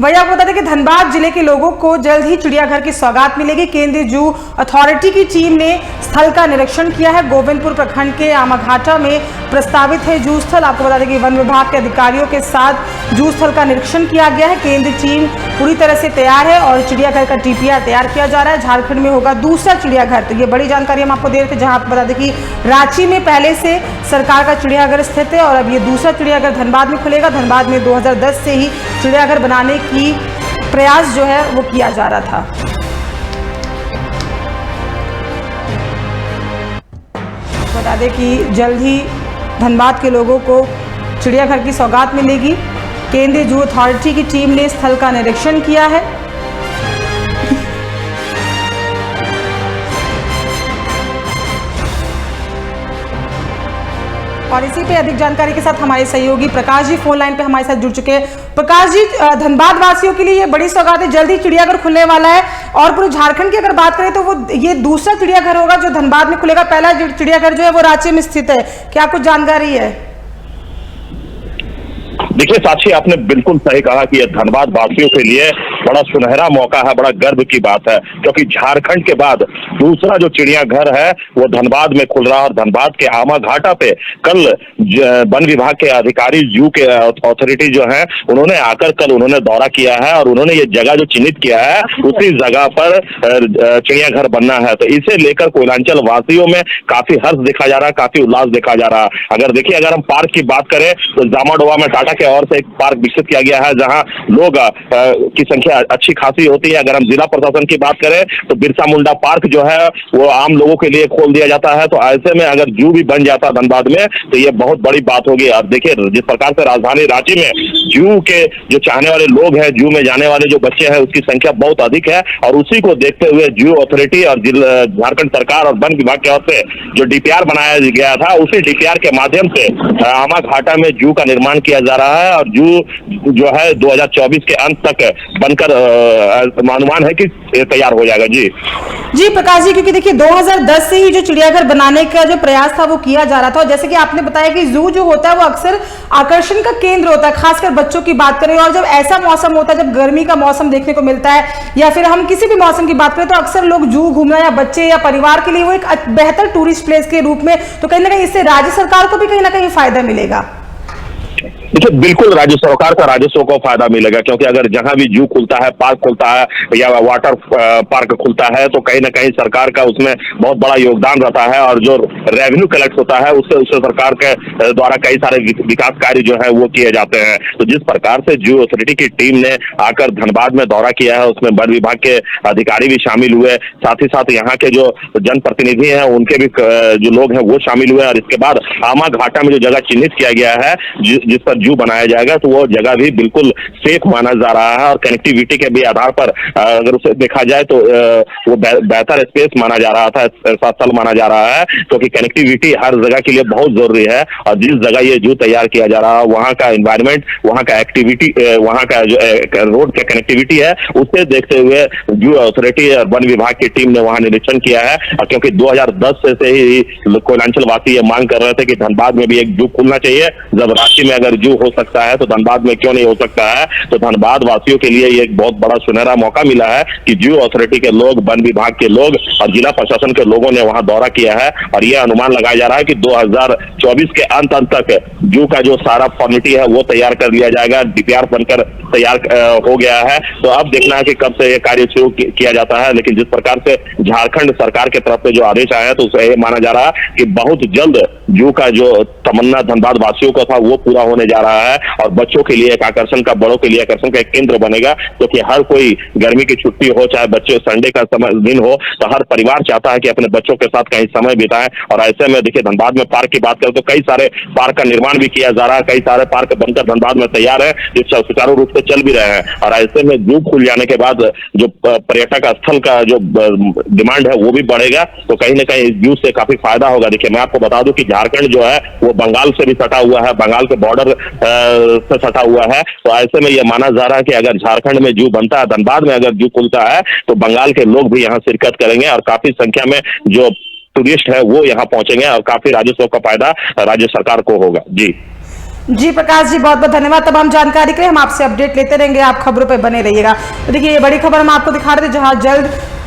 वही आपको बता दें कि धनबाद जिले के लोगों को जल्द ही चिड़ियाघर की सौगात मिलेगी। केंद्रीय जू अथॉरिटी की टीम ने स्थल का निरीक्षण किया है। गोविंदपुर प्रखंड के आमाघाटा में प्रस्तावित है जू स्थल। आपको बता दें कि वन विभाग के अधिकारियों के साथ जू स्थल का निरीक्षण किया गया है। केंद्रीय टीम पूरी तरह से तैयार है और चिड़ियाघर का DPR तैयार किया जा रहा है। झारखंड में होगा दूसरा चिड़ियाघर। तो ये बड़ी जानकारी हम आपको दे रहे थे, जहां आपको बता दें कि रांची में पहले से सरकार का चिड़ियाघर स्थित है और अब ये दूसरा चिड़ियाघर धनबाद में खुलेगा। धनबाद में 2010 से ही चिड़ियाघर बनाने की प्रयास जो है वो किया जा रहा था। बता दें कि जल्द ही धनबाद के लोगों को चिड़ियाघर की सौगात मिलेगी। केंद्रीय जू अथॉरिटी की टीम ने स्थल का निरीक्षण किया है। और इसी पे अधिक जानकारी के साथ हमारे सहयोगी प्रकाश जी फोन लाइन पे हमारे साथ जुड़ चुके हैं। प्रकाश जी, धनबाद वासियों के लिए ये बड़ी सौगात है, जल्दी चिड़ियाघर खुलने वाला है और पूरे झारखंड की अगर बात करें तो वो ये दूसरा चिड़ियाघर होगा जो धनबाद में खुलेगा। पहला चिड़ियाघर जो है वो रांची में स्थित है। क्या कुछ जानकारी है? देखिए साक्षी, आपने बिल्कुल सही कहा कि यह धनबाद वासियों के लिए बड़ा सुनहरा मौका है, बड़ा गर्व की बात है, क्योंकि झारखंड के बाद दूसरा जो चिड़ियाघर है वो धनबाद में खुल रहा है। और धनबाद के आमाघाटा पे कल वन विभाग के अधिकारी, जू के अथॉरिटी जो है, उन्होंने आकर कल उन्होंने दौरा किया है और उन्होंने ये जगह जो चिन्हित किया है उसी जगह पर चिड़ियाघर बनना है। तो इसे लेकर कोयलांचल वासियों में काफी हर्ष देखा जा रहा है, काफी उल्लास देखा जा रहा है। अगर हम पार्क की बात करें तो जामाडोवा में टाटा के ओर से एक पार्क विकसित किया गया है जहां लोग की संख्या अच्छी खासी होती है। अगर हम जिला प्रशासन की बात करें तो बिरसा मुंडा पार्क जो है वो आम लोगों के लिए खोल दिया जाता है। तो ऐसे में अगर जू भी बन जाता धनबाद में तो ये बहुत बड़ी बात होगी। अब देखिए, जिस प्रकार से राजधानी रांची में जू के जो चाहने वाले लोग हैं, जू में जाने वाले जो बच्चे हैं, उसकी संख्या बहुत अधिक है और उसी को देखते हुए जू अथॉरिटी और झारखंड सरकार और वन विभाग की ओर से जो DPR बनाया गया था, उसी DPR के माध्यम से आमाघाटा में जू का निर्माण किया जा रहा है और जू जो है 2024 के अंत तक बनकर अनुमान है कि तैयार हो जाएगा। जी प्रकाश जी, क्योंकि देखिए 2010 से ही जो चिड़ियाघर बनाने का जो प्रयास था वो किया जा रहा था और जैसे कि आपने बताया कि जू जो होता है वो अक्सर आकर्षण का केंद्र होता है, खासकर बच्चों की बात करें। और जब ऐसा मौसम होता है, जब गर्मी का मौसम देखने को मिलता है या फिर हम किसी भी मौसम की बात करें, तो अक्सर लोग जू घूमना या बच्चे या परिवार के लिए वो एक बेहतर टूरिस्ट प्लेस के रूप में, तो कहीं ना कहीं इससे राज्य सरकार को भी कहीं ना कहीं फायदा मिलेगा। देखिए, बिल्कुल राज्य सरकार का राजस्व को फायदा मिलेगा, क्योंकि अगर जहां भी जू खुलता है, पार्क खुलता है या वाटर पार्क खुलता है तो कहीं ना कहीं सरकार का उसमें बहुत बड़ा योगदान रहता है और जो रेवेन्यू कलेक्ट होता है उससे सरकार के द्वारा कई सारे विकास कार्य जो है वो किए जाते हैं। तो जिस प्रकार से जू अथॉरिटी की टीम ने आकर धनबाद में दौरा किया है, उसमें वन विभाग के अधिकारी भी शामिल हुए, साथ ही साथ यहाँ के जो जनप्रतिनिधि हैं उनके भी जो लोग हैं वो शामिल हुए। और इसके बाद आमाघाटा में जो जगह चिन्हित किया गया है जिस पर जू बनाया जाएगा, तो वो जगह भी बिल्कुल सेफ माना जा रहा है और कनेक्टिविटी के भी आधार पर अगर उसे देखा जाए तो वो बेहतर स्पेस माना जा रहा था, स्थल माना जा रहा है, क्योंकि कनेक्टिविटी हर जगह के लिए बहुत जरूरी है। और जिस जगह ये जू तैयार किया जा रहा है वहाँ का एनवायरमेंट, वहाँ का एक्टिविटी, वहाँ का जो रोड का कनेक्टिविटी है, उसे देखते हुए जू अथॉरिटी और वन विभाग की टीम ने वहाँ निरीक्षण किया है। और क्योंकि 2010 से ही कोयलांचल वासी ये मांग कर रहे थे कि धनबाद में भी एक जू खुलना चाहिए, जब रांची में अगर जू हो सकता है तो धनबाद में क्यों नहीं हो सकता है। तो धनबाद वासियों के लिए ये एक बहुत बड़ा सुनहरा मौका मिला है कि जू अथॉरिटी के लोग, वन विभाग के लोग और जिला प्रशासन के लोगों ने वहां दौरा किया है और ये अनुमान लगाया जा रहा है कि 2024 के अंत तक जू का जो सारा फॉर्मेलिटी है वो तैयार कर लिया जाएगा। DPR बनकर तैयार हो गया है। तो अब देखना है कि कब से ये कार्य शुरू किया जाता है, लेकिन जिस प्रकार से झारखंड सरकार की तरफ से जो आदेश आया है तो उसे माना जा रहा है कि बहुत जल्द जू का जो तमन्ना धनबाद वासियों का था वो पूरा होने जा रहा है और बच्चों के लिए एक आकर्षण का, बड़ों के लिए आकर्षण का एक केंद्र बनेगा। क्योंकि हर कोई गर्मी की छुट्टी हो, चाहे बच्चे संडे का दिन हो, तो हर परिवार चाहता है कि अपने बच्चों के साथ कहीं समय बिताएं। और ऐसे में देखिए, धनबाद में पार्क की बात करें तो कई सारे पार्क का निर्माण भी किया जा रहा है, कई सारे पार्क बनकर धनबाद में तैयार है, जो सुचारू रूप से चल भी रहे हैं। और ऐसे में जू खुल जाने के बाद जो पर्यटक स्थल का जो डिमांड है वो भी बढ़ेगा, तो कहीं ना कहीं जू से काफी फायदा होगा। देखिए, मैं आपको बता दूं कि झारखंड जो है वो बंगाल से भी सटा हुआ है, बंगाल के बॉर्डर से सटा हुआ है। तो ऐसे में यह माना जा रहा है कि अगर झारखंड में जू बनता है, धनबाद में अगर जू खुलता है, तो बंगाल के लोग भी यहाँ शिरकत करेंगे और काफी संख्या में जो टूरिस्ट है वो यहाँ पहुंचेंगे और काफी राजस्व का फायदा राज्य सरकार को होगा। जी प्रकाश जी, बहुत बहुत धन्यवाद तमाम जानकारी के लिए। हम आपसे अपडेट लेते रहेंगे, आप खबरों पर बने रहिएगा। तो देखिए, ये बड़ी खबर हम आपको दिखा रहे थे, जहां जल्द